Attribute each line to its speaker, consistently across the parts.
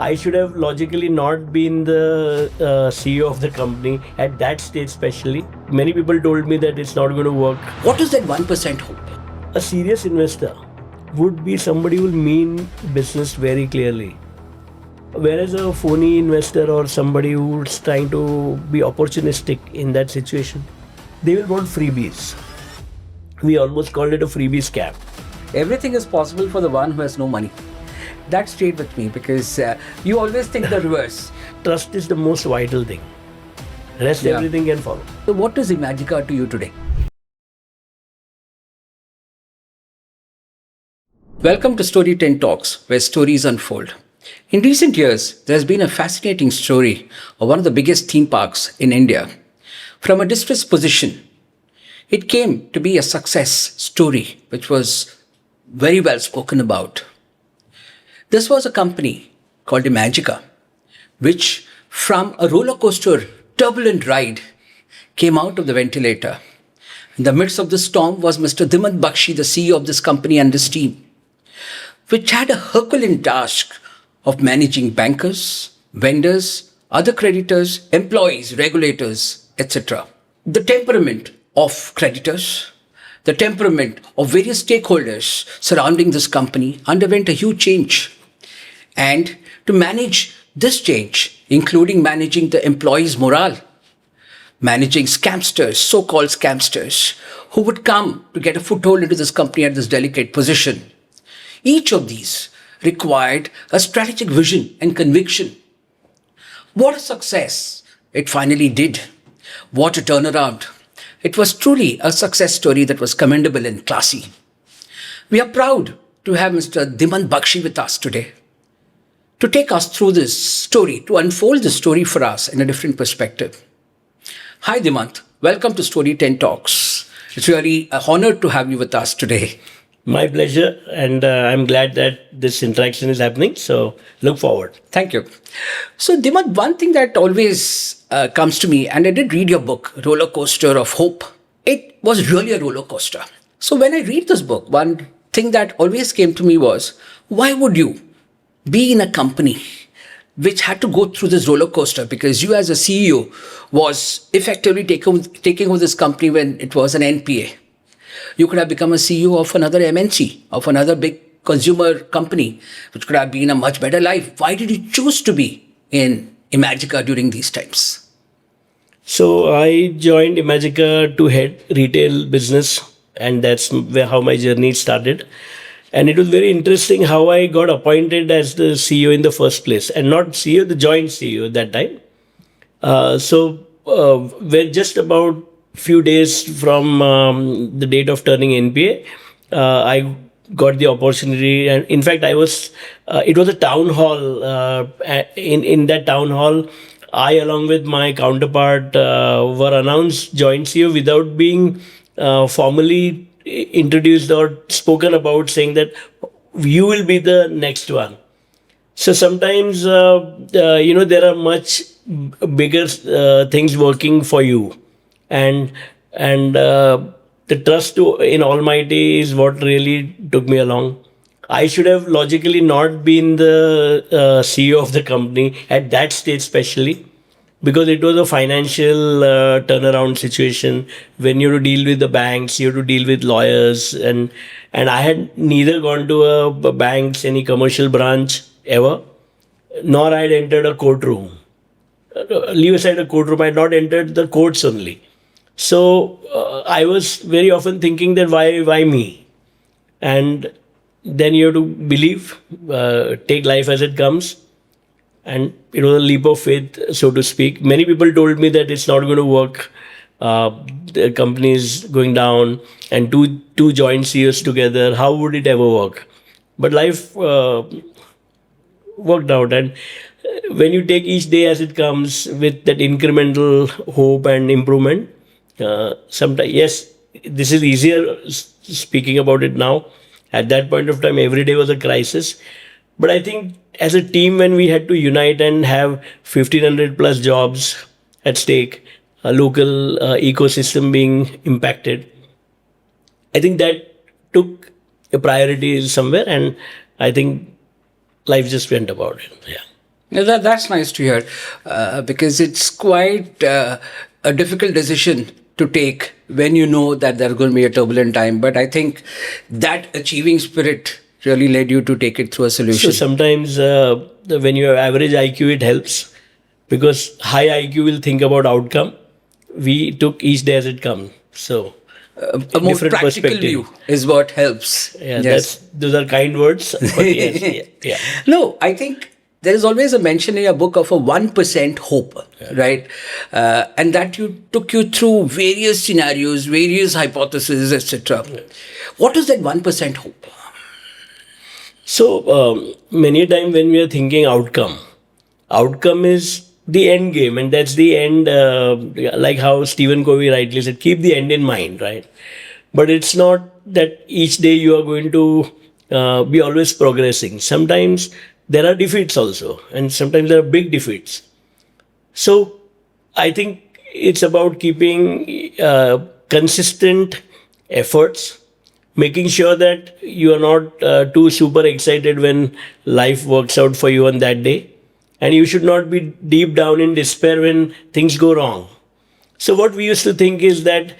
Speaker 1: I should have logically not been the CEO of the company at that stage, especially. Many people told me that it's not going to work.
Speaker 2: What is that 1% hope?
Speaker 1: A serious investor would be somebody who will mean business very clearly. Whereas a phony investor or somebody who's trying to be opportunistic in that situation, they will want freebies. We almost called it a freebie scam.
Speaker 2: Everything is possible for the one who has no money. That stayed with me because you always think the reverse.
Speaker 1: Trust is the most vital thing. Rest everything can follow.
Speaker 2: So what is Imagica to you today? Welcome to StoryTent Talks, where stories unfold. In recent years, there has been a fascinating story of one of the biggest theme parks in India. From a distressed position, it came to be a success story, which was very well spoken about. This was a company called Imagica, which from a roller coaster turbulent ride came out of the ventilator. In the midst of the storm was Mr. Dhimant Bakshi, the CEO of this company, and his team, which had a Herculean task of managing bankers, vendors, other creditors, employees, regulators, etc. The temperament of creditors, the temperament of various stakeholders surrounding this company underwent a huge change. And to manage this change, including managing the employees' morale, managing scamsters, so-called scamsters, who would come to get a foothold into this company at this delicate position, each of these required a strategic vision and conviction. What a success it finally did. What a turnaround. It was truly a success story that was commendable and classy. We are proud to have Mr. Dhimant Bakshi with us today to take us through this story, to unfold the story for us in a different perspective. Hi Dhimant, welcome to StoryTent Talks. It's really an honor to have you with us today.
Speaker 1: My pleasure, and I'm glad that this interaction is happening, so look forward.
Speaker 2: Thank you. So Dhimant, one thing that always comes to me, and I did read your book, Rollercoaster of Hope. It was really a roller coaster. So when I read this book, one thing that always came to me was, why would you be in a company which had to go through this roller coaster? Because you as a CEO was effectively taking over this company when it was an NPA. You could have become a CEO of another MNC, of another big consumer company, which could have been a much better life. Why did you choose to be in Imagica during these times?
Speaker 1: So I joined Imagica to head retail business, and that's how my journey started. And it was very interesting how I got appointed as the CEO in the first place, and not CEO, the joint CEO at that time. We're just about few days from the date of turning NPA, I got the opportunity, and in fact, it was a town hall. In that town hall, I, along with my counterpart, were announced joint CEO without being formally introduced or spoken about, saying that you will be the next one. So sometimes, there are much bigger things working for you. And the trust in Almighty is what really took me along. I should have logically not been the CEO of the company at that stage, especially because it was a financial turnaround situation when you have to deal with the banks, you have to deal with lawyers, and I had neither gone to a bank's any commercial branch ever, nor I had entered a courtroom. Leave aside a courtroom, I had not entered the courts only. So I was very often thinking that why me? And then you have to believe, take life as it comes. And it was a leap of faith, so to speak. Many people told me that it's not going to work. The company is going down, and two joint CEOs together, how would it ever work? But life worked out. And when you take each day as it comes with that incremental hope and improvement, sometimes, yes, this is easier speaking about it now. At that point of time, every day was a crisis. But I think as a team, when we had to unite and have 1,500 plus jobs at stake, a local ecosystem being impacted, I think that took a priority somewhere, and I think life just went about it. Yeah.
Speaker 2: Yeah, that's nice to hear because it's quite a difficult decision to take when you know that there's going to be a turbulent time. But I think that achieving spirit really led you to take it through a
Speaker 1: So
Speaker 2: solution.
Speaker 1: sometimes when you have average IQ, it helps because high IQ will think about outcome. We took each day as it comes. So
Speaker 2: A more
Speaker 1: different
Speaker 2: practical
Speaker 1: perspective.
Speaker 2: view is what helps.
Speaker 1: Yeah,
Speaker 2: Yes.
Speaker 1: those are kind words, but yes, yeah, yeah.
Speaker 2: No, I think there is always a mention in your book of a 1% hope, right? And that you took you through various scenarios, various hypotheses, etc. What is that 1% hope?
Speaker 1: So many a time when we are thinking outcome is the end game, and that's the end. Like how Stephen Covey rightly said, keep the end in mind, right? But it's not that each day you are going to be always progressing. Sometimes there are defeats also, and sometimes there are big defeats. So I think it's about keeping consistent efforts, making sure that you are not too super excited when life works out for you on that day, and you should not be deep down in despair when things go wrong. So what we used to think is that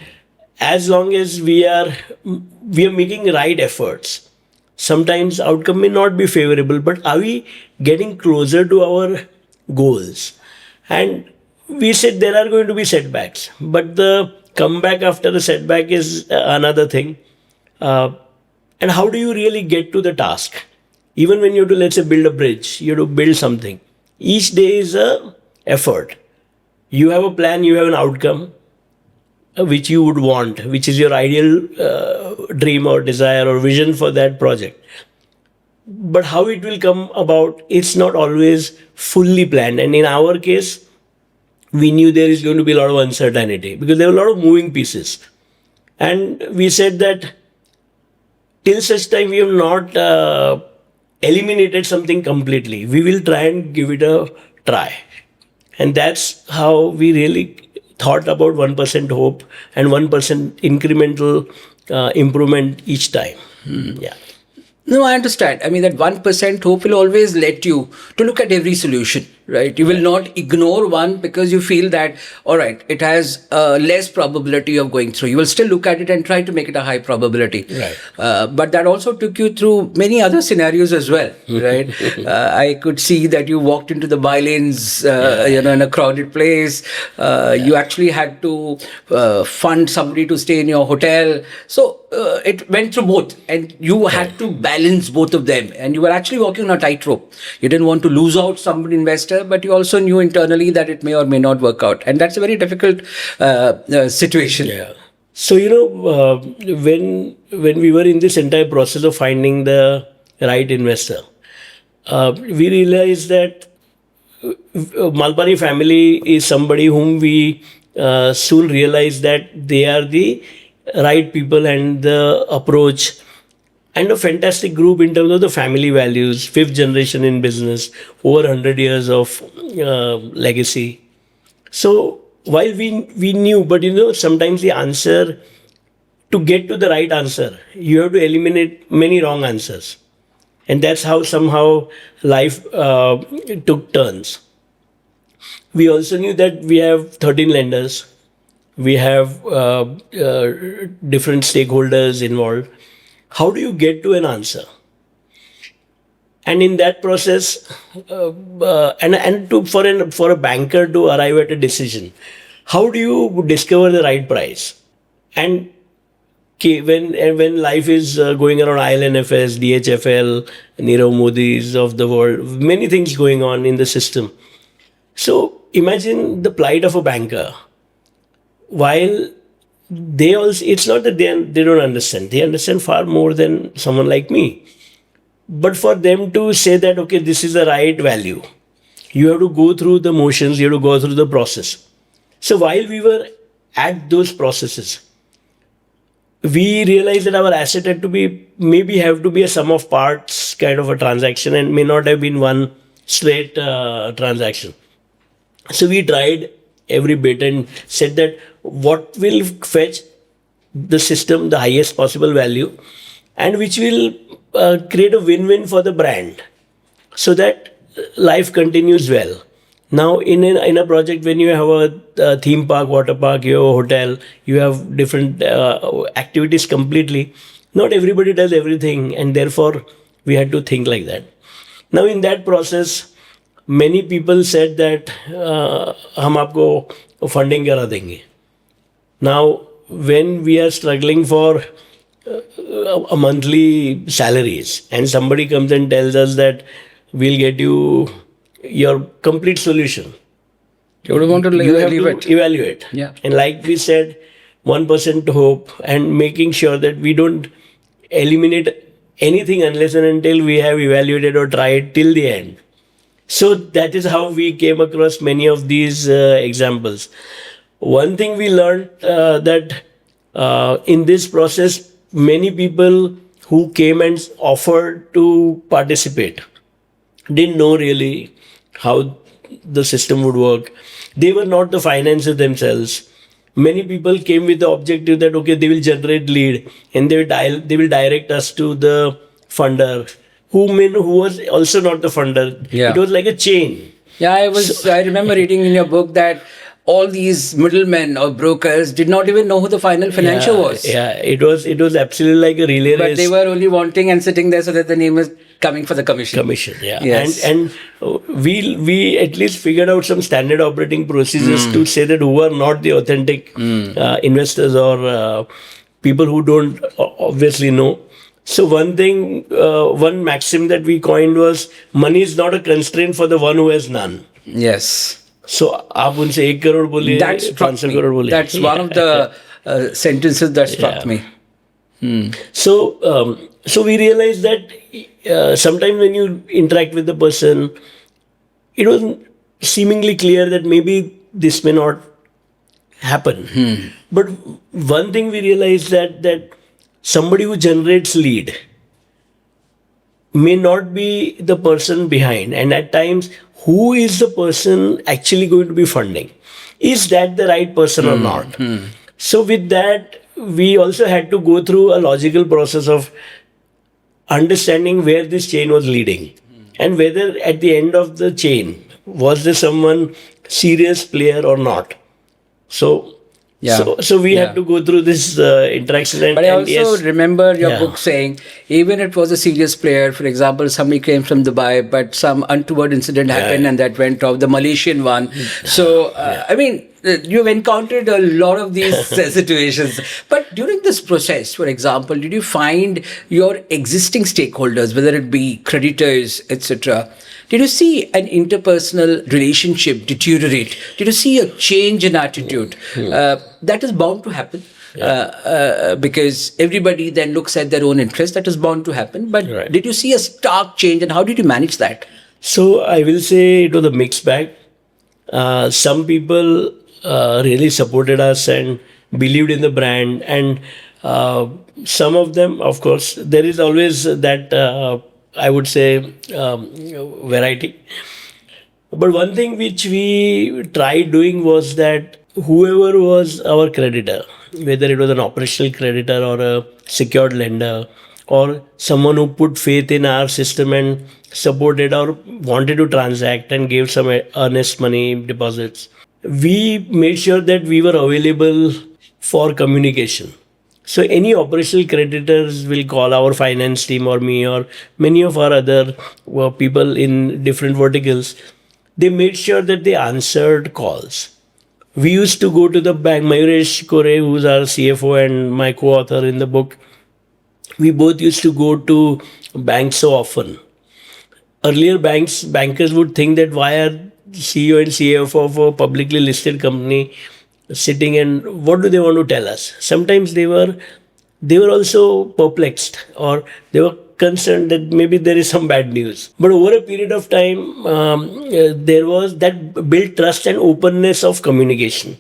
Speaker 1: as long as we are making right efforts, sometimes outcome may not be favorable, but are we getting closer to our goals? And we said there are going to be setbacks, but the comeback after the setback is another thing. uh, and how do you really get to the task? Even when you have to, let's say, build a bridge, you have to build something. Each day is a effort. You have a plan, you have an outcome which you would want, which is your ideal dream or desire or vision for that project. But how it will come about, it's not always fully planned. And in our case, we knew there is going to be a lot of uncertainty because there were a lot of moving pieces. And we said that till such time we have not eliminated something completely, we will try and give it a try. And that's how we really thought about 1% hope and 1% incremental improvement each time. Yeah.
Speaker 2: No, I understand. I mean, that 1% hope will always let you to look at every solution, right? You will not ignore one because you feel that, all right, it has less probability of going through. You will still look at it and try to make it a high probability.
Speaker 1: Right.
Speaker 2: But that also took you through many other scenarios as well, right? I could see that you walked into the bylanes, in a crowded place. You actually had to fund somebody to stay in your hotel. So it went through both, and you had to balance both of them, and you were actually walking on a tightrope. You didn't want to lose out some investor, but you also knew internally that it may or may not work out, and that's a very difficult situation.
Speaker 1: Yeah. So when we were in this entire process of finding the right investor, we realized that Malpani family is somebody whom we soon realized that they are the right people and the approach and a fantastic group in terms of the family values, fifth generation in business, over 100 years of legacy. So while we knew, but sometimes the answer, to get to the right answer, you have to eliminate many wrong answers. And that's how somehow life took turns. We also knew that we have 13 lenders, we have different stakeholders involved. How do you get to an answer? And in that process, for a banker to arrive at a decision, how do you discover the right price? And when life is going around ILNFS, DHFL, Nirav Modi's of the world, many things going on in the system. So imagine the plight of a banker. While they also, it's not that they don't understand. They understand far more than someone like me. But for them to say that, okay, this is the right value, you have to go through the motions, you have to go through the process. So while we were at those processes, we realized that our asset had to be, maybe have to be a sum of parts kind of a transaction and may not have been one straight transaction. So we tried every bit and said that what will fetch the system the highest possible value and which will create a win-win for the brand, so that life continues well. Now, in a project, when you have a theme park, water park, you have a hotel, you have different activities completely. Not everybody does everything, and therefore we had to think like that. Now, in that process, many people said that हम आपको funding करा देंगे. Now, when we are struggling for a monthly salaries, and somebody comes and tells us that we'll get you your complete solution,
Speaker 2: You would want to
Speaker 1: you have
Speaker 2: leave
Speaker 1: to
Speaker 2: it.
Speaker 1: evaluate.
Speaker 2: Yeah.
Speaker 1: And like we said, 1% hope, and making sure that we don't eliminate anything unless and until we have evaluated or tried till the end. So that is how we came across many of these examples. One thing we learned that in this process, many people who came and offered to participate didn't know really how the system would work. They were not the financiers themselves. Many people came with the objective that okay, they will generate lead and they will direct us to the funder, who was also not the funder.
Speaker 2: Yeah.
Speaker 1: It was like a chain.
Speaker 2: Yeah, I remember reading in your book that all these middlemen or brokers did not even know who the final financier was.
Speaker 1: Yeah, it was absolutely like a relay
Speaker 2: But
Speaker 1: race.
Speaker 2: they were only wanting and sitting there so that the name is coming for the commission.
Speaker 1: Yeah.
Speaker 2: Yes.
Speaker 1: And we at least figured out some standard operating procedures to say that who are not the authentic investors or people who don't obviously know. So one thing, one maxim that we coined was money is not a constraint for the one who has none.
Speaker 2: Yes.
Speaker 1: So आप उनसे 1 करोड़ बोलिए,
Speaker 2: That struck
Speaker 1: 500
Speaker 2: me.
Speaker 1: Crore बोलिए.
Speaker 2: That's one of the sentences that struck me.
Speaker 1: So we realized that sometimes when you interact with the person, it was seemingly clear that maybe this may not happen. But one thing we realized that somebody who generates lead may not be the person behind, and at times who is the person actually going to be funding? Is that the right person or not? So with that, we also had to go through a logical process of understanding where this chain was leading and whether at the end of the chain was there someone serious player or not. So we had to go through this interaction.
Speaker 2: But I also remember your
Speaker 1: Yeah.
Speaker 2: book saying, even it was a serious player, for example, somebody came from Dubai, but some untoward incident happened and that went off, the Malaysian one. So, I mean, you've encountered a lot of these situations. But during this process, for example, did you find your existing stakeholders, whether it be creditors, etc., did you see an interpersonal relationship deteriorate? Did you see a change in attitude? That is bound to happen because everybody then looks at their own interest. That is bound to happen. But did you see a stark change, and how did you manage that?
Speaker 1: So I will say it was a mixed bag. Some people really supported us and believed in the brand, and some of them, of course, there is always that I would say variety. But one thing which we tried doing was that whoever was our creditor, whether it was an operational creditor or a secured lender or someone who put faith in our system and supported or wanted to transact and gave some earnest money deposits, we made sure that we were available for communication. So any operational creditors will call our finance team or me or many of our other people in different verticals. They made sure that they answered calls. We used to go to the bank. Mayuresh Kore, who's our CFO and my co-author in the book, we both used to go to banks so often. Earlier bankers would think that why are CEO and CFO of a publicly listed company sitting and what do they want to tell us? Sometimes they were also perplexed or they were concerned that maybe there is some bad news. But over a period of time, there was that built trust and openness of communication.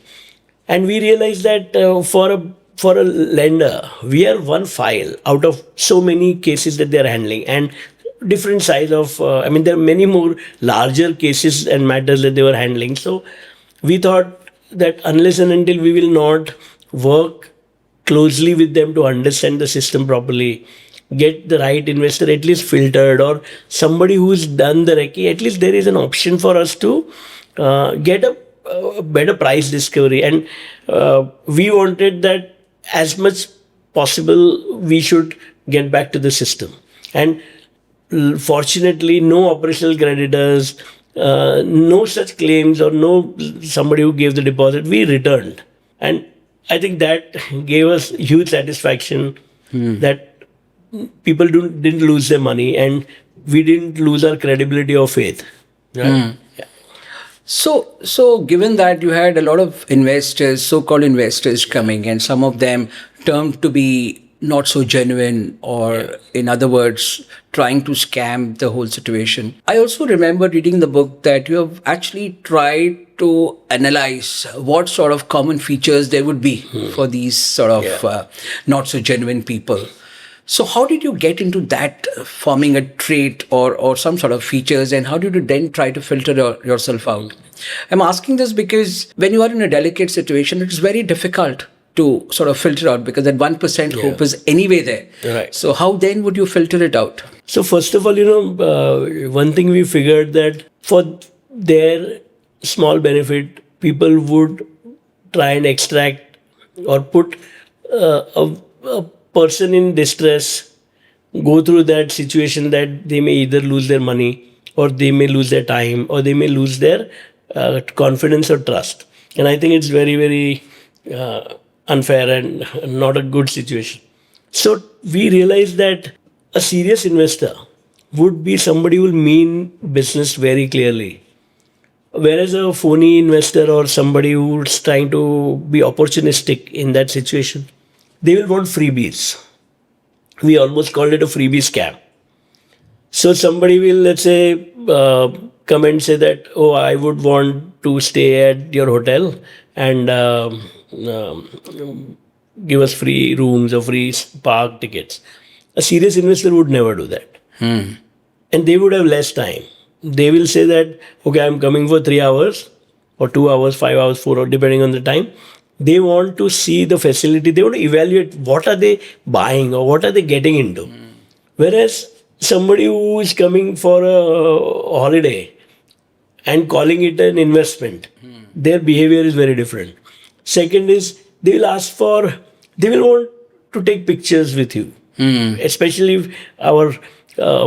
Speaker 1: And we realized that for a lender, we are one file out of so many cases that they are handling and different size of, there are many more larger cases and matters that they were handling. So we thought that unless and until we will not work closely with them to understand the system properly, get the right investor, at least filtered, or somebody who's done the recce, at least there is an option for us to get a better price discovery. And we wanted that as much possible, we should get back to the system. And fortunately, no operational creditors, no such claims, or no somebody who gave the deposit. We returned, and I think that gave us huge satisfaction that people didn't lose their money, and we didn't lose our credibility or faith. Right? Yeah.
Speaker 2: So given that you had a lot of investors, so-called investors coming, and some of them termed to be not so genuine, or in other words, trying to scam the whole situation. I also remember reading the book that you have actually tried to analyze what sort of common features there would be for these sort of not so genuine people. So how did you get into that, forming a trait or some sort of features, and how did you then try to filter yourself out? I'm asking this because when you are in a delicate situation, it's very difficult to sort of filter out, because that 1% hope is anyway there.
Speaker 1: Right.
Speaker 2: So how then would you filter it out?
Speaker 1: So first of all, one thing we figured that for their small benefit, people would try and extract or put a person in distress go through that situation, that they may either lose their money, or they may lose their time, or they may lose their confidence or trust. And I think it's very, very unfair and not a good situation. So we realized that a serious investor would be somebody who will mean business very clearly. Whereas a phony investor or somebody who's trying to be opportunistic in that situation, they will want freebies. We almost called it a freebie scam. So somebody will, let's say, come and say that, oh, I would want to stay at your hotel and give us free rooms or free park tickets. A serious investor would never do that. And they would have less time. They will say that, okay, I'm coming for 3 hours or 2 hours, 5 hours, 4 hours, depending on the time. They want to see the facility. They want to evaluate what are they buying or what are they getting into. Whereas somebody who is coming for a holiday and calling it an investment, their behavior is very different. Second is, they will want to take pictures with you. Especially if our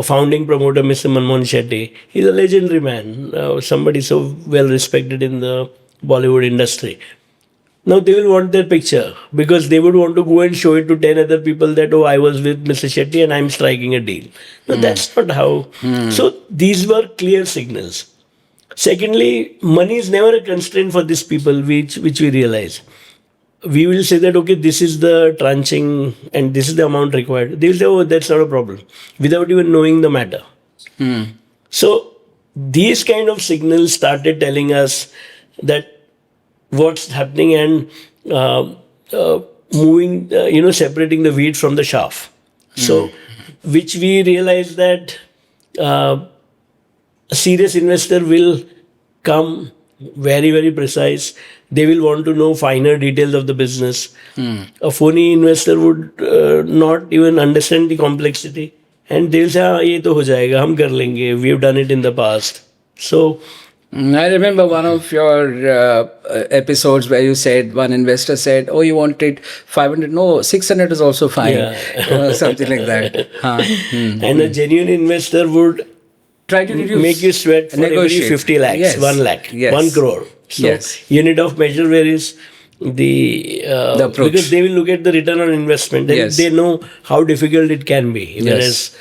Speaker 1: founding promoter, Mr. Manmohan Shetty, he's a legendary man, somebody so well respected in the Bollywood industry. Now they will want their picture because they would want to go and show it to 10 other people that, oh, I was with Mr. Shetty and I'm striking a deal. No, that's not how. So these were clear signals. Secondly, money is never a constraint for these people, which we realize. We will say that, okay, this is the tranching and this is the amount required. They will say, oh, that's not a problem, without even knowing the matter. So these kind of signals started telling us that what's happening and moving, separating the wheat from the chaff. So, which we realized that a serious investor will come very, very precise. They will want to know finer details of the business. A phony investor would not even understand the complexity. And they'll say, ye to ho jayega, hum kar lenge. We've done it in the past. So,
Speaker 2: I remember one of your episodes where you said, one investor said, oh, you wanted 500. No, 600 is also fine. Something like that.
Speaker 1: And a genuine investor would
Speaker 2: try to reduce,
Speaker 1: make you sweat for every 50 lakhs, 1 lakh, 1 crore. So unit of measure where is the approach. Because they will look at the return on investment. They know how difficult it can be. Whereas,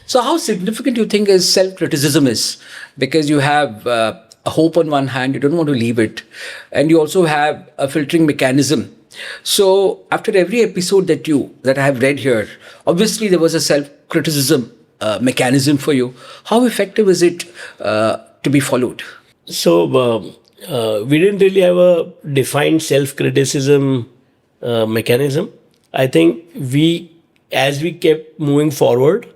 Speaker 2: So how significant do you think is self-criticism is? Because you have a hope on one hand, you don't want to leave it. And you also have a filtering mechanism. So after every episode that I have read here, obviously there was a self-criticism mechanism for you. How effective is it to be followed?
Speaker 1: So we didn't really have a defined self-criticism mechanism. I think as we kept moving forward,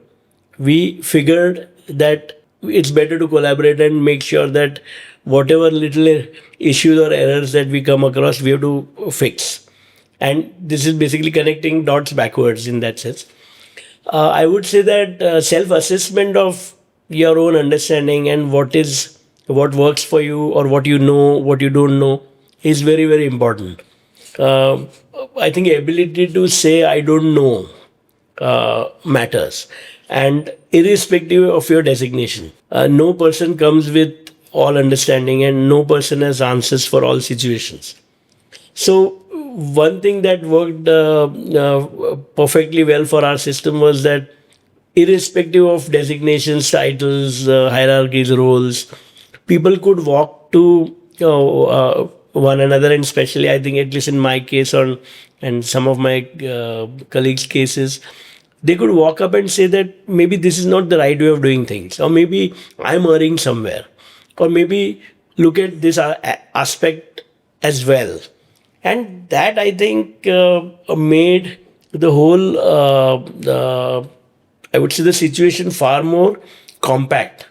Speaker 1: we figured that it's better to collaborate and make sure that whatever little issues or errors that we come across, we have to fix. And this is basically connecting dots backwards in that sense. I would say that self-assessment of your own understanding and what works for you, or what you know, what you don't know, is very, very important. Uh, I think ability to say I don't know matters, and irrespective of your designation, no person comes with all understanding, and no person has answers for all situations. So one thing that worked perfectly well for our system was that, irrespective of designations, titles, hierarchies, roles, people could walk to one another, and especially, I think, at least in my case, or and some of my colleagues' cases, they could walk up and say that maybe this is not the right way of doing things, or maybe I'm erring somewhere, or maybe look at this aspect as well. And that, I think, made the whole, I would say, the situation far more compact.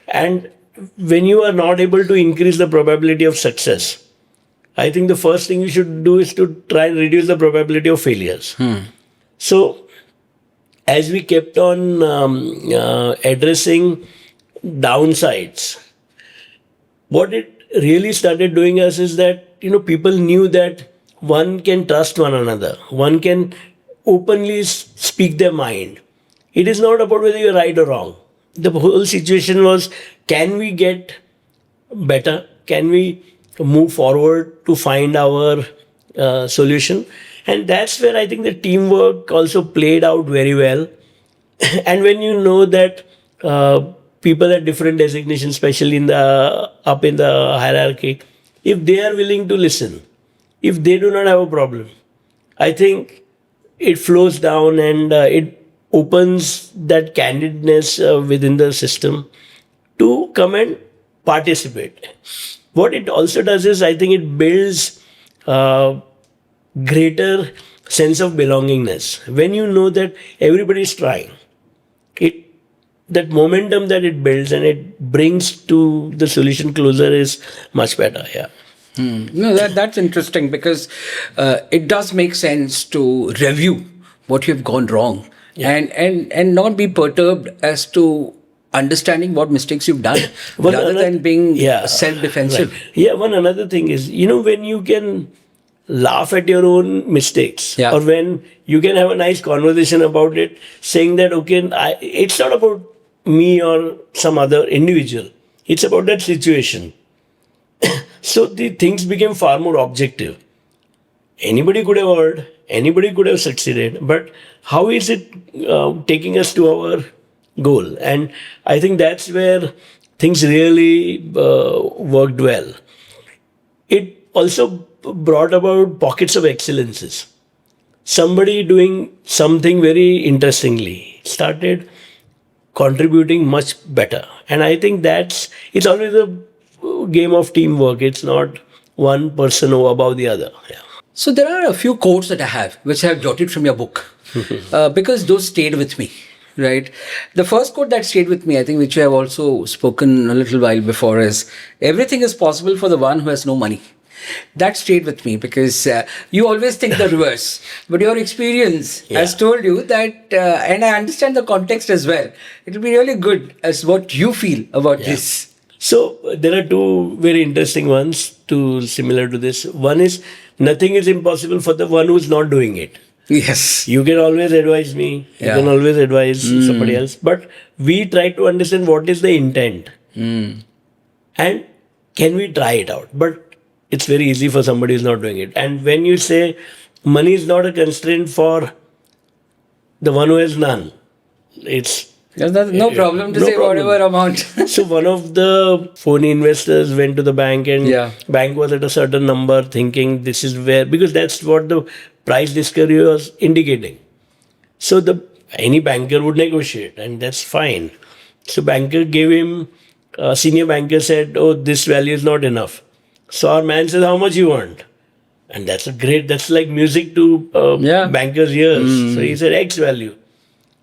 Speaker 1: And when you are not able to increase the probability of success, I think the first thing you should do is to try and reduce the probability of failures. So, as we kept on addressing downsides, what it really started doing us is that, people knew that one can trust one another, one can openly speak their mind. It is not about whether you're right or wrong. The whole situation was, can we get better? Can we move forward to find our solution? And that's where I think the teamwork also played out very well. And when you know that people at different designations, especially in the up in the hierarchy, if they are willing to listen, if they do not have a problem, I think it flows down, and it opens that candidness within the system to come and participate. What it also does is, I think, it builds uh, greater sense of belongingness. When you know that everybody is trying, it that momentum that it builds and it brings to the solution closer is much better. Yeah.
Speaker 2: No, that's interesting, because it does make sense to review what you've gone wrong, and not be perturbed as to understanding what mistakes you've done, rather than being self-defensive.
Speaker 1: Right. Yeah, one another thing is, when you can laugh at your own mistakes, or when you can have a nice conversation about it, saying that, okay, it's not about me or some other individual, it's about that situation. So the things became far more objective. Anybody could have heard, anybody could have succeeded, but how is it taking us to our goal? And I think that's where things really worked well. It also brought about pockets of excellences. Somebody doing something very interestingly started contributing much better. And I think it's always a game of teamwork. It's not one person above the other. Yeah.
Speaker 2: So there are a few quotes that I have, which I have jotted from your book, because those stayed with me, right? The first quote that stayed with me, I think, which I have also spoken a little while before, is, everything is possible for the one who has no money. That stayed with me, because you always think the reverse, but your experience has told you that, and I understand the context as well. It will be really good as what you feel about this.
Speaker 1: So there are two very interesting ones similar to this. One is, nothing is impossible for the one who's not doing it.
Speaker 2: Yes.
Speaker 1: You can always advise me. You can always advise somebody else. But we try to understand what is the intent. And can we try it out? But it's very easy for somebody who's not doing it. And when you say money is not a constraint for the one who has none,
Speaker 2: there's no problem to say whatever amount.
Speaker 1: So one of the phony investors went to the bank, and bank was at a certain number, thinking this is where, because that's what the price discovery was indicating. So any banker would negotiate, and that's fine. So banker gave him, senior banker said, oh, this value is not enough. So our man says, how much you want? And that's like music to banker's ears. So he said, X value.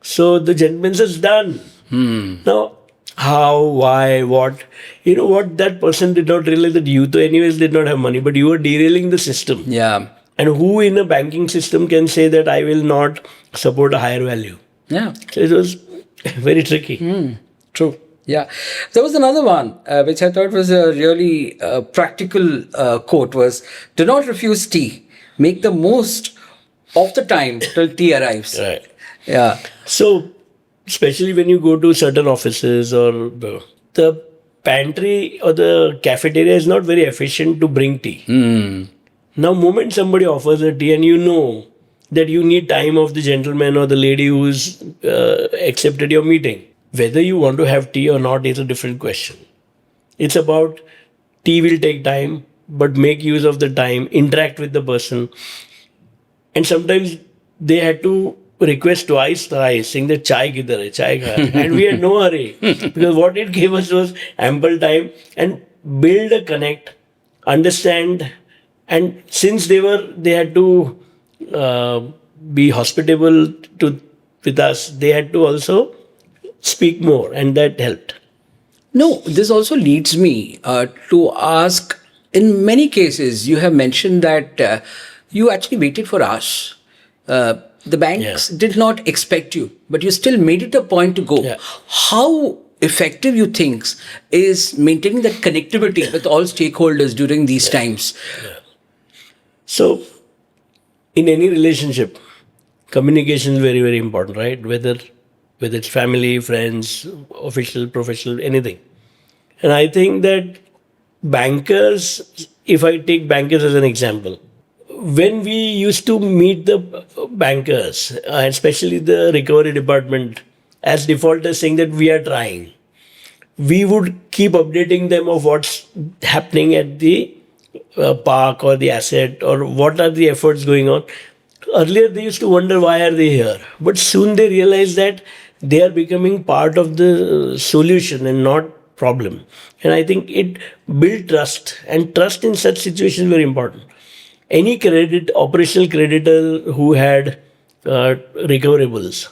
Speaker 1: So the gentleman says, done. Now, how, why, what? You know what? That person did not realize that you, though, anyways, did not have money, but you were derailing the system.
Speaker 2: Yeah.
Speaker 1: And who in a banking system can say that I will not support a higher value?
Speaker 2: Yeah.
Speaker 1: So it was very tricky.
Speaker 2: True. Yeah. There was another one which I thought was a really practical quote was, do not refuse tea. Make the most of the time till tea arrives.
Speaker 1: Right.
Speaker 2: Yeah.
Speaker 1: So, especially when you go to certain offices or the pantry or the cafeteria is not very efficient to bring tea. Now, moment somebody offers a tea and you know that you need time of the gentleman or the lady who's accepted your meeting. Whether you want to have tea or not is a different question. It's about tea will take time, but make use of the time, interact with the person. And sometimes they had to request twice, thrice, saying that chai kidhar hai, chai kha hai. And we had no hurry because what it gave us was ample time and build a connect, understand. And since they had to uh, be hospitable to with us, they had to also speak more, and that helped.
Speaker 2: No, this also leads me to ask, in many cases, you have mentioned that you actually waited for hours. The banks did not expect you, but you still made it a point to go.
Speaker 1: Yeah.
Speaker 2: How effective you think is maintaining that connectivity with all stakeholders during these times?
Speaker 1: So, in any relationship, communication is very, very important, right? Whether it's family, friends, official, professional, anything. And I think that bankers, if I take bankers as an example, when we used to meet the bankers, especially the recovery department, as defaulters saying that we are trying, we would keep updating them of what's happening at the park or the asset or what are the efforts going on. Earlier they used to wonder why are they here, but soon they realized that they are becoming part of the solution and not problem. And I think it built trust, and trust in such situations is very important. Any operational creditor who had recoverables,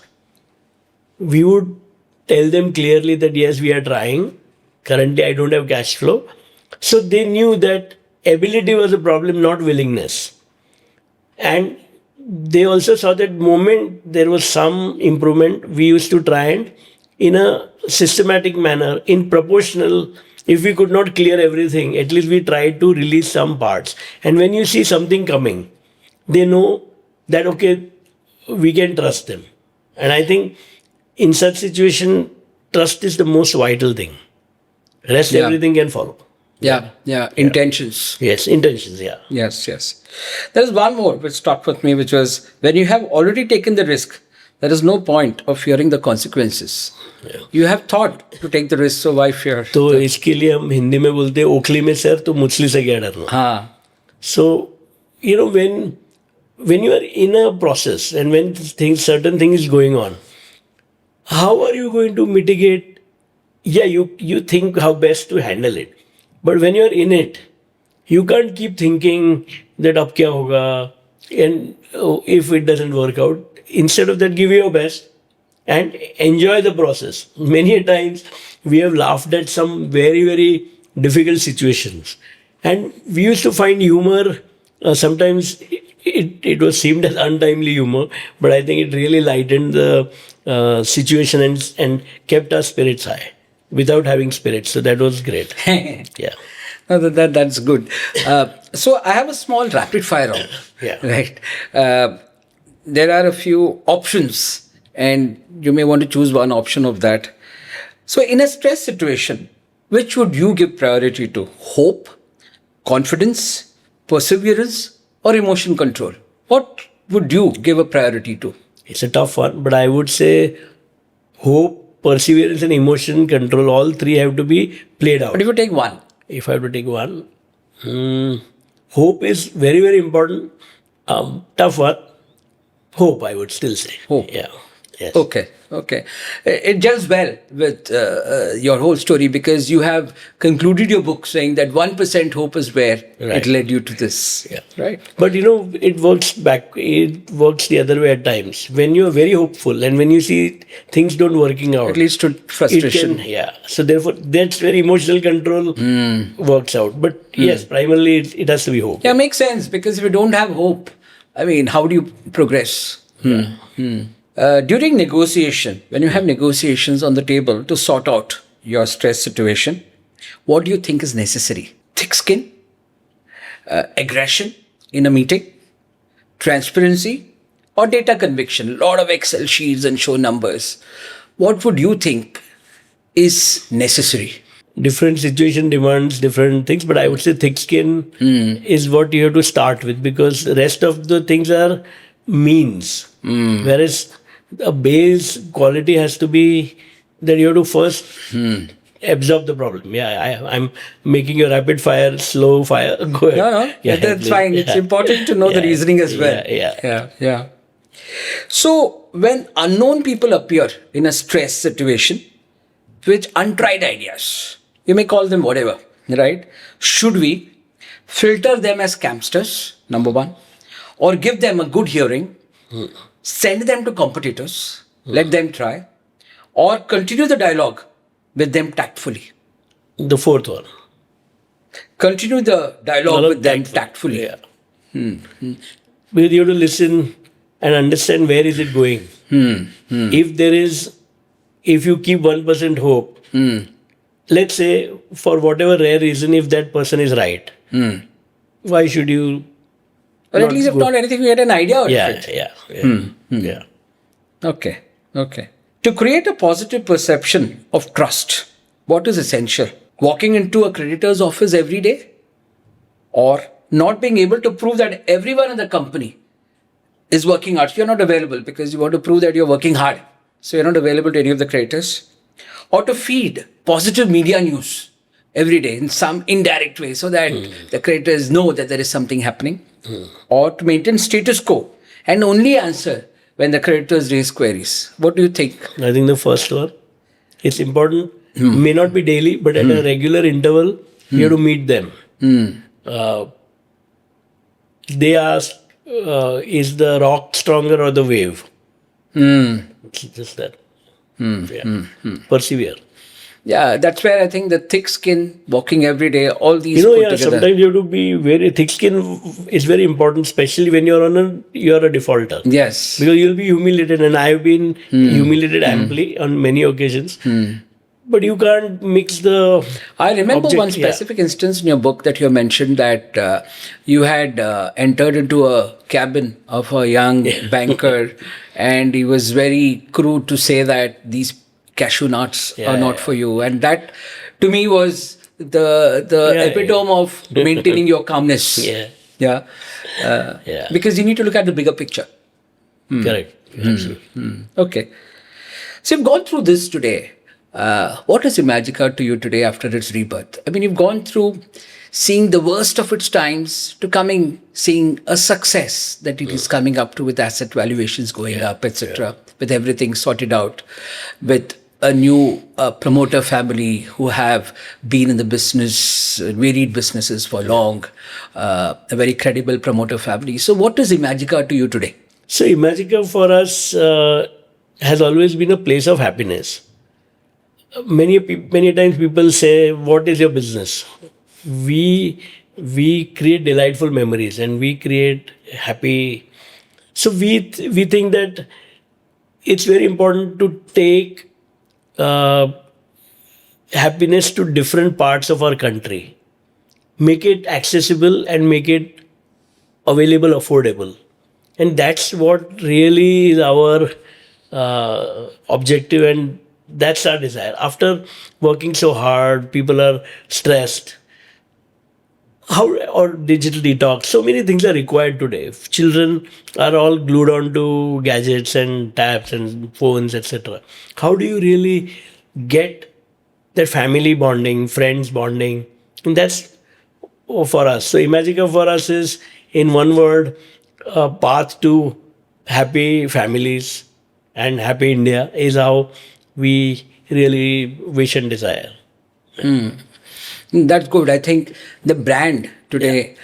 Speaker 1: we would tell them clearly that yes, we are trying. Currently, I don't have cash flow. So they knew that ability was a problem, not willingness. And they also saw that moment there was some improvement, we used to try and in a systematic manner, in proportional, if we could not clear everything, at least we tried to release some parts. And when you see something coming, they know that okay, we can trust them. And I think in such situation, trust is the most vital thing. Rest everything can follow.
Speaker 2: Yeah. Intentions.
Speaker 1: Yes, intentions, yeah.
Speaker 2: Yes. There is one more which stuck with me, which was when you have already taken the risk, there is no point of fearing the consequences. You have thought to take the risk, so why fear?
Speaker 1: तो इसके लिए हम हिंदी में बोलते हैं ओखली में sir तो मुछली से क्या डरना.
Speaker 2: हाँ.
Speaker 1: So, when you are in a process and when certain thing is going on, how are you going to mitigate? Yeah, you think how best to handle it. But when you're in it, you can't keep thinking that ab kya hoga and if it doesn't work out. Instead of that, give your best and enjoy the process. Many a times we have laughed at some very, very difficult situations. And we used to find humor. Sometimes it was seemed as untimely humor, but I think it really lightened the situation and kept our spirits high without having spirits. So that was great. Yeah.
Speaker 2: No, that's good. So I have a small rapid fire round.
Speaker 1: Yeah.
Speaker 2: Right. There are a few options, and you may want to choose one option of that. So in a stress situation, which would you give priority to? Hope, confidence, perseverance, or emotion control? What would you give a priority to?
Speaker 1: It's a tough one, but I would say hope, perseverance, and emotion control, all three have to be played out.
Speaker 2: But if you take one?
Speaker 1: If I have to take one, hope is very, very important. Tough one. Hope, I would still say.
Speaker 2: Hope.
Speaker 1: Yeah. Yes.
Speaker 2: Okay. It gels well with your whole story because you have concluded your book saying that 1% hope is where it led you to this.
Speaker 1: Yeah.
Speaker 2: Right.
Speaker 1: But it works the other way at times. When you're very hopeful and when you see things don't working out,
Speaker 2: it leads to frustration.
Speaker 1: So therefore, that's where emotional control works out. But yes, primarily it has to be hope.
Speaker 2: Yeah, makes sense because if you don't have hope, I mean, how do you progress? During negotiation, when you have negotiations on the table to sort out your stress situation, what do you think is necessary? Thick skin, aggression in a meeting, transparency, or data conviction? A lot of Excel sheets and show numbers. What would you think is necessary?
Speaker 1: Different situation demands different things, but I would say thick skin is what you have to start with, because the rest of the things are means. Whereas a base quality has to be that you have to first absorb the problem. I'm making a rapid fire, slow fire. Go ahead.
Speaker 2: No, that's fine. It's important to know the reasoning as well. Yeah. So when unknown people appear in a stress situation with untried ideas, you may call them whatever, right? Should we filter them as campsters, number one, or give them a good hearing, send them to competitors, let them try, or continue the dialogue with them tactfully?
Speaker 1: The fourth one.
Speaker 2: Continue the dialogue with them tactfully.
Speaker 1: Yeah. Because you have to listen and understand where is it going. If you keep 1% hope, let's say for whatever rare reason, if that person is right, why should you?
Speaker 2: Or at least if not anything, you get an idea of it.
Speaker 1: Yeah.
Speaker 2: Okay. To create a positive perception of trust, what is essential? Walking into a creditor's office every day, or not being able to prove that everyone in the company is working hard. You're not available because you want to prove that you're working hard. So you're not available to any of the creditors. Or to feed positive media news every day in some indirect way so that the creditors know that there is something happening. Or to maintain status quo and only answer when the creditors raise queries. What do you think?
Speaker 1: I think the first one, it's important. May not be daily, but at a regular interval, you have to meet them. They ask, is the rock stronger or the wave? It's just that. Persevere.
Speaker 2: Yeah, that's where I think the thick skin, walking every day, all these put together.
Speaker 1: Sometimes you have to be very thick skin is very important, especially when you're a defaulter.
Speaker 2: Yes.
Speaker 1: Because you'll be humiliated, and I've been humiliated amply on many occasions. But you can't mix the.
Speaker 2: I remember one specific instance in your book that you mentioned that you had entered into a cabin of a young banker, and he was very crude to say that these cashew nuts are not for you, and that to me was the epitome of maintaining your calmness. Because you need to look at the bigger picture.
Speaker 1: Correct.
Speaker 2: Okay, so you've gone through this today. What is Imagica to you today after its rebirth? I mean, you've gone through seeing the worst of its times to seeing a success that it is coming up to, with asset valuations going up, etc., with everything sorted out, with a new promoter family who have been in the business, varied businesses for long, a very credible promoter family. So what is Imagica to you today?
Speaker 1: So Imagica for us has always been a place of happiness. Many times people say, what is your business? We create delightful memories and we create happy. So we think that it's very important to take happiness to different parts of our country, make it accessible and make it available, affordable. And that's what really is our objective, and that's our desire. After working so hard, people are stressed. Or digital detox. So many things are required today. Children are all glued onto gadgets and tabs and phones, etc. How do you really get that family bonding, friends bonding? And that's for us. So Imagica for us is, in one word, a path to happy families and happy India is how we really wish and desire.
Speaker 2: That's good. I think the brand today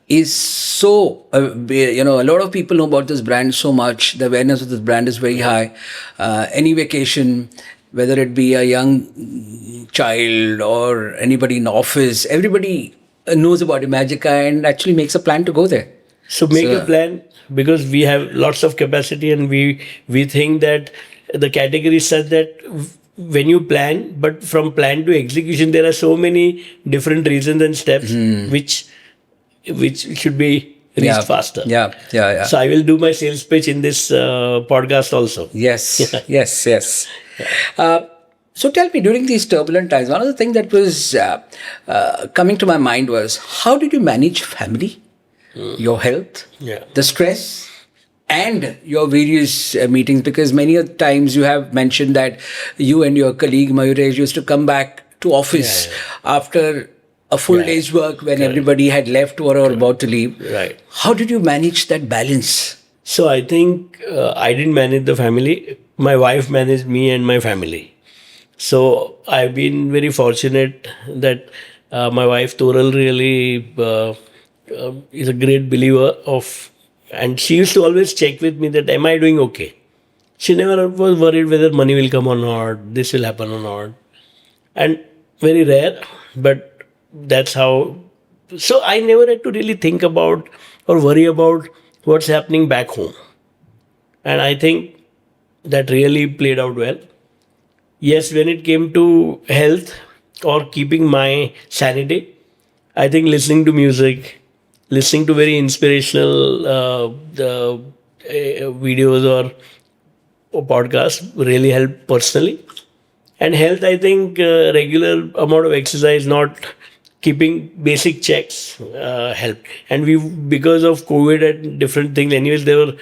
Speaker 2: is so, a lot of people know about this brand so much. The awareness of this brand is very high. Any vacation, whether it be a young child or anybody in office, everybody knows about Imagica and actually makes a plan to go there.
Speaker 1: So make a plan, because we have lots of capacity, and we think that the category is such that when you plan, but from plan to execution, there are so many different reasons and steps which should be reached faster.
Speaker 2: Yeah.
Speaker 1: So I will do my sales pitch in this podcast also.
Speaker 2: Yes. So tell me, during these turbulent times, one of the things that was coming to my mind was, how did you manage family, your health, the stress, and your various meetings? Because many of the times you have mentioned that you and your colleague Mayuresh used to come back to office after a full day's work when everybody had left or were about to leave.
Speaker 1: Right.
Speaker 2: How did you manage that balance?
Speaker 1: So I think I didn't manage the family. My wife managed me and my family. So I've been very fortunate that my wife Toral really is a great believer of, and she used to always check with me that am I doing okay. She never was worried whether money will come or not, this will happen or not, and very rare, but that's how. So I never had to really think about or worry about what's happening back home, and I think that really played out well. Yes, when it came to health or keeping my sanity, I think listening to music, listening to very inspirational videos or podcasts really helped personally. And health, I think regular amount of exercise, not keeping basic checks helped. And we, because of COVID and different things, anyways, the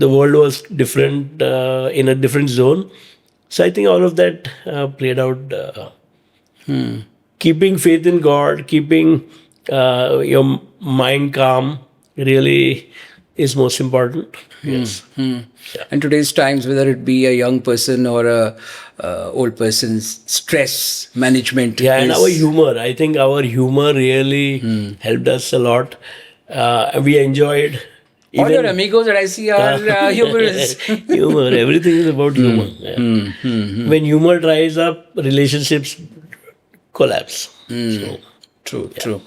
Speaker 1: world was different in a different zone. So I think all of that played out. Keeping faith in God, keeping your mind calm, really is most important. Yes.
Speaker 2: And today's times, whether it be a young person or a old person's stress management.
Speaker 1: And our humor. I think our humor really helped us a lot. We enjoyed.
Speaker 2: All your amigos that I see are humorous.
Speaker 1: Humor. Everything is about humor. When humor dries up, relationships collapse.
Speaker 2: True.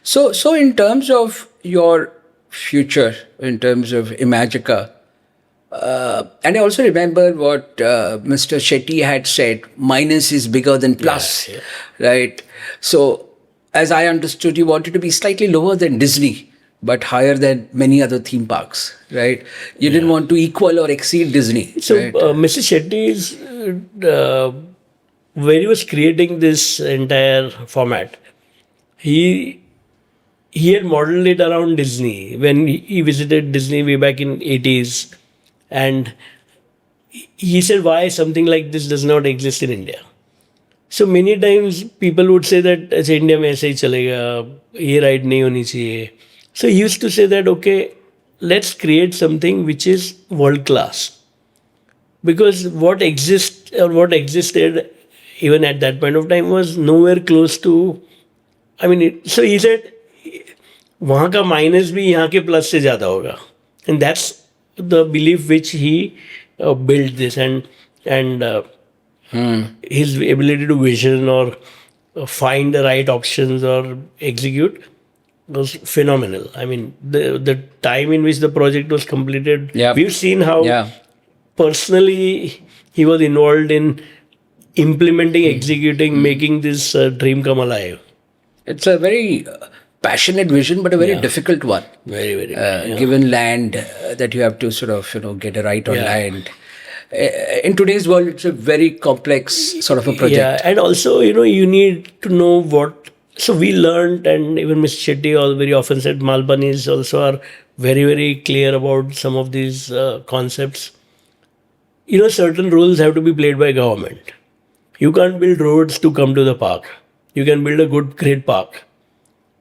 Speaker 2: So in terms of your future, in terms of Imagica, and I also remember what Mr. Shetty had said, minus is bigger than plus, right? So as I understood, you wanted to be slightly lower than Disney, but higher than many other theme parks, right? You didn't want to equal or exceed Disney.
Speaker 1: So
Speaker 2: right?
Speaker 1: Mr. Shetty is, when he was creating this entire format, he had modeled it around Disney when he visited Disney way back in 80s, and he said why something like this does not exist in India. So many times people would say that अच्छा India में ऐसे ही चलेगा, ये ride नहीं होनी चाहिए. So he used to say that, okay, let's create something which is world class, because what exists or what existed even at that point of time was nowhere close to. I mean, so he said, वहाँ का minus भी यहाँ के plus से ज़्यादा होगा, and that's the belief which he built this, and his ability to vision or find the right options or execute was phenomenal. I mean, the time in which the project was completed, we've seen how personally he was involved in implementing, executing, making this dream come alive.
Speaker 2: It's a very passionate vision, but a very difficult one.
Speaker 1: Very.
Speaker 2: Given land that you have to sort of, get a right on land. In today's world, it's a very complex sort of a project.
Speaker 1: Yeah, and also, you need to know what. So we learned, and even Mr. Shetty very often said, Malpanis also are very, very clear about some of these concepts. Certain rules have to be played by government. You can't build roads to come to the park. You can build a great park.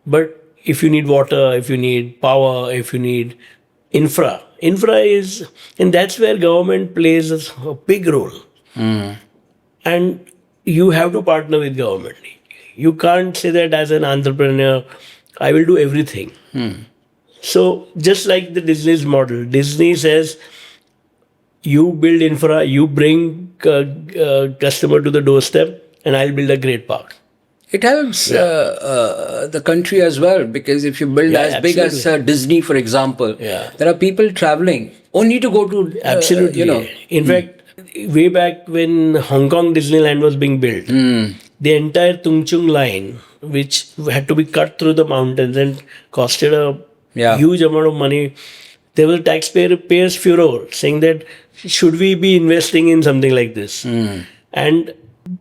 Speaker 1: But if you need water, if you need power, if you need infra is, and that's where government plays a big role. And you have to partner with government. You can't say that as an entrepreneur, I will do everything. So just like the Disney's model, Disney says, you build infra, you bring customer to the doorstep, and I'll build a great park.
Speaker 2: It helps the country as well, because if you build
Speaker 1: Yeah,
Speaker 2: as big as
Speaker 1: absolutely.
Speaker 2: Disney, for example,
Speaker 1: Yeah.
Speaker 2: there are people traveling only to go to,
Speaker 1: Absolutely. In fact, way back when Hong Kong Disneyland was being built, the entire Tung Chung line, which had to be cut through the mountains and costed a
Speaker 2: Yeah.
Speaker 1: huge amount of money, there was taxpayers' furor saying that should we be investing in something like this? And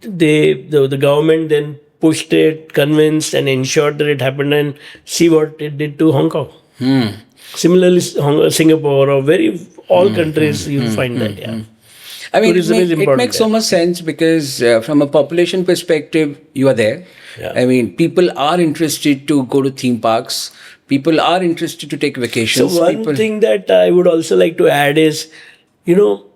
Speaker 1: the government then pushed it, convinced, and ensured that it happened. And see what it did to Hong Kong. Similarly, Singapore or all countries you'll find that. Yeah.
Speaker 2: I mean,
Speaker 1: Tourism is
Speaker 2: it
Speaker 1: important
Speaker 2: makes so
Speaker 1: there.
Speaker 2: much sense because from a population perspective, you are there.
Speaker 1: Yeah.
Speaker 2: I mean, people are interested to go to theme parks. People are interested to take
Speaker 1: So
Speaker 2: vacations.
Speaker 1: one
Speaker 2: People,
Speaker 1: thing that I would also like to add is, you know,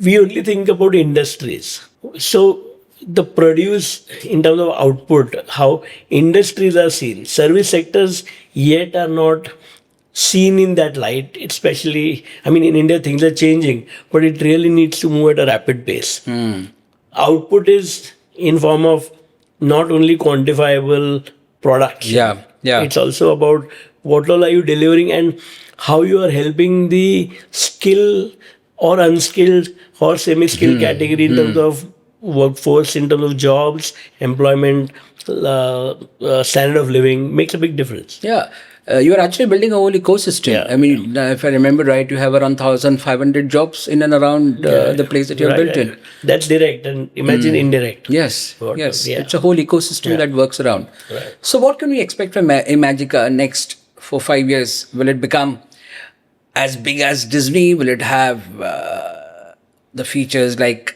Speaker 1: we only think about industries. So the produce in terms of output, how industries are seen, service sectors yet are not seen in that light. Especially, I mean, in India things are changing, but it really needs to move at a rapid pace. Output is in form of not only quantifiable products.
Speaker 2: Yeah, yeah.
Speaker 1: It's also about what all are you delivering and how you are helping the skill or unskilled or semi-skilled category in terms of workforce, in terms of jobs, employment, standard of living makes a big difference.
Speaker 2: Yeah. You are actually building a whole ecosystem.
Speaker 1: Yeah,
Speaker 2: I mean, if I remember right, you have around 1,500 jobs in and around the place that you have
Speaker 1: Right,
Speaker 2: built
Speaker 1: right.
Speaker 2: in.
Speaker 1: That's direct, and imagine indirect.
Speaker 2: Yes,
Speaker 1: What-
Speaker 2: yes.
Speaker 1: yeah.
Speaker 2: It's a whole ecosystem that works around.
Speaker 1: Right.
Speaker 2: So, what can we expect from Imagica next for 5 years? Will it become as big as Disney? Will it have the features like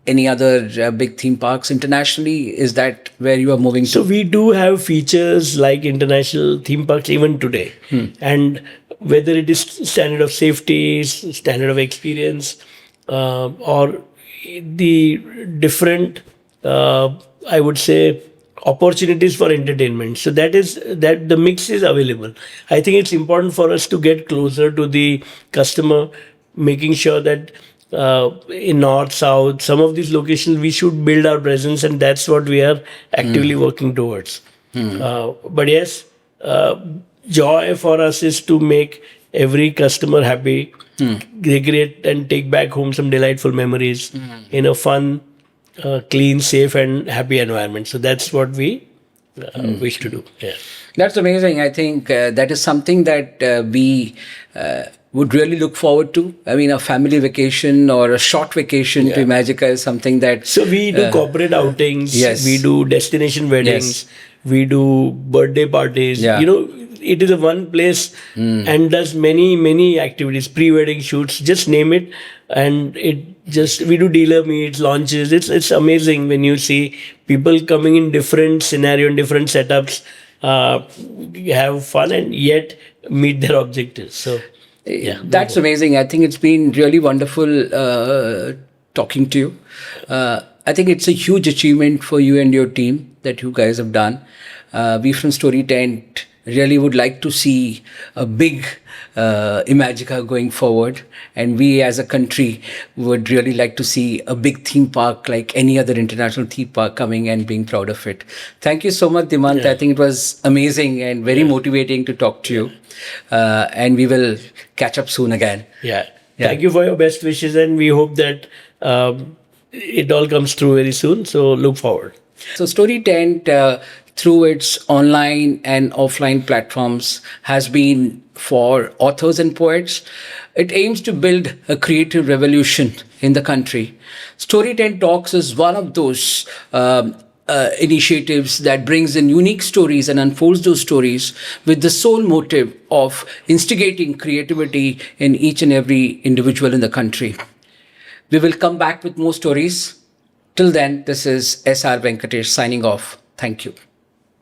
Speaker 2: any other big theme parks internationally? Is that where you are moving
Speaker 1: So
Speaker 2: to?
Speaker 1: we do have features like international theme parks even today, and whether it is standard of safety, standard of experience, or the different, I would say, opportunities for entertainment. So that the mix is available. I think it's important for us to get closer to the customer, making sure that in north, south, some of these locations we should build our presence, and that's what we are actively working towards. But yes, joy for us is to make every customer happy, recreate and take back home some delightful memories in a fun, clean, safe, and happy environment. So that's what we wish to do. Yeah.
Speaker 2: That's amazing. I think that is something that we would really look forward to. I mean, a family vacation or a short vacation to Imagica is something that.
Speaker 1: So we do corporate outings.
Speaker 2: Yes.
Speaker 1: We do destination weddings. We do birthday parties.
Speaker 2: Yeah.
Speaker 1: You know, it is a one place and does many activities, pre-wedding shoots, just name it. And we do dealer meets, launches. It's amazing when you see people coming in different scenario and different setups, have fun and yet meet their objectives. So yeah,
Speaker 2: That's amazing. I think it's been really wonderful talking to you. I think it's a huge achievement for you and your team that you guys have done. We from StoryTent really would like to see a big Imagica going forward, and we as a country would really like to see a big theme park like any other international theme park coming and being proud of it. Thank you so much, Dhimant. I think it was amazing and very motivating to talk to you, and we will catch up soon again.
Speaker 1: Yeah. Thank you for your best wishes, and we hope that it all comes through very soon. So look forward.
Speaker 2: So StoryTent, through its online and offline platforms, has been for authors and poets. It aims to build a creative revolution in the country. StoryTent Talks is one of those initiatives that brings in unique stories and unfolds those stories with the sole motive of instigating creativity in each and every individual in the country. We will come back with more stories. Till then, this is SR Venkatesh signing off. Thank you.